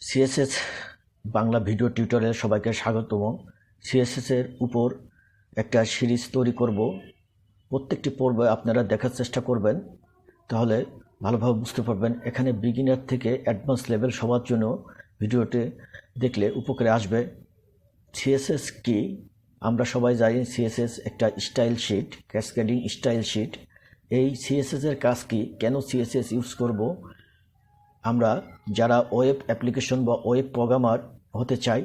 CSS Bangla video টিউটোরিয়ালে সবাইকে স্বাগতম। সিএসএসের উপর একটা সিরিজ তৈরি করব। প্রত্যেকটি পর্বে আপনারা দেখার চেষ্টা করবেন, তাহলে ভালোভাবে বুঝতে পারবেন। এখানে বিগিনার থেকে অ্যাডভান্স লেভেল সবার জন্য ভিডিওটি দেখলে উপকারে আসবে। সিএসএস কি আমরা সবাই জানি, সিএসএস একটা style sheet, cascading style sheet. এই সিএসএসের কাজ কি, কেন সিএসএস ইউজ করব? আমরা যারা ওয়েব অ্যাপ্লিকেশন বা ওয়েব প্রোগ্রামার হতে চাই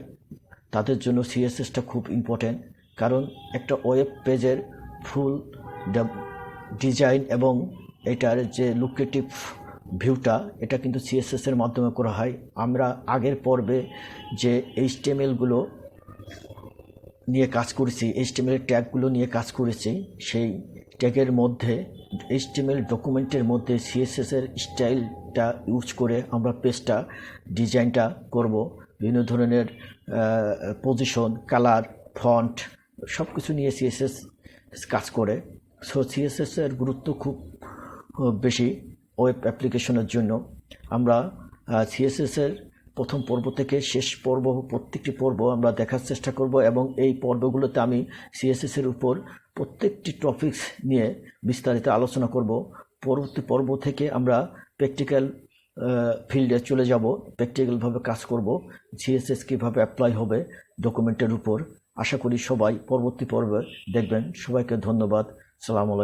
তাদের জন্য সিএসএসটা খুব ইম্পর্টেন্ট। কারণ একটা ওয়েব পেজের ফুল ডিজাইন এবং এটার যে লুকেটিভ ভিউটা, এটা কিন্তু সিএসএসের মাধ্যমে করা হয়। আমরা আগের পর্বে যে এইচটিএমএলগুলো নিয়ে কাজ করেছি, এইচটিএমএল ট্যাগগুলো নিয়ে কাজ করেছি, সেই ট্যাগের মধ্যে এইচটিএমএল ডকুমেন্টের মধ্যে সিএসএসের স্টাইলটা ইউজ করে আমরা পেজটা ডিজাইনটা করব। বিভিন্ন ধরনের পজিশন, কালার, ফন্ট সব কিছু নিয়ে সিএসএস কাজ করে। সো সিএসএসের গুরুত্ব খুব বেশি ওয়েব অ্যাপ্লিকেশনের জন্য। আমরা সিএসএসের প্রথম পর্ব থেকে শেষ পর্ব, প্রত্যেকটি পর্ব আমরা দেখার চেষ্টা করব এবং এই পর্বগুলোতে আমি সিএসএসের উপর প্রত্যেকটি টপিকস নিয়ে বিস্তারিত আলোচনা করব। পরবর্তী পর্ব থেকে আমরা প্র্যাকটিক্যাল ফিল্ডে চলে যাব, প্র্যাকটিক্যালভাবে কাজ করব, সিএসএস কীভাবে অ্যাপ্লাই হবে ডকুমেন্টের উপর। আশা করি সবাই পরবর্তী পর্বে দেখবেন। সবাইকে ধন্যবাদ। সালাম আলাইকুম।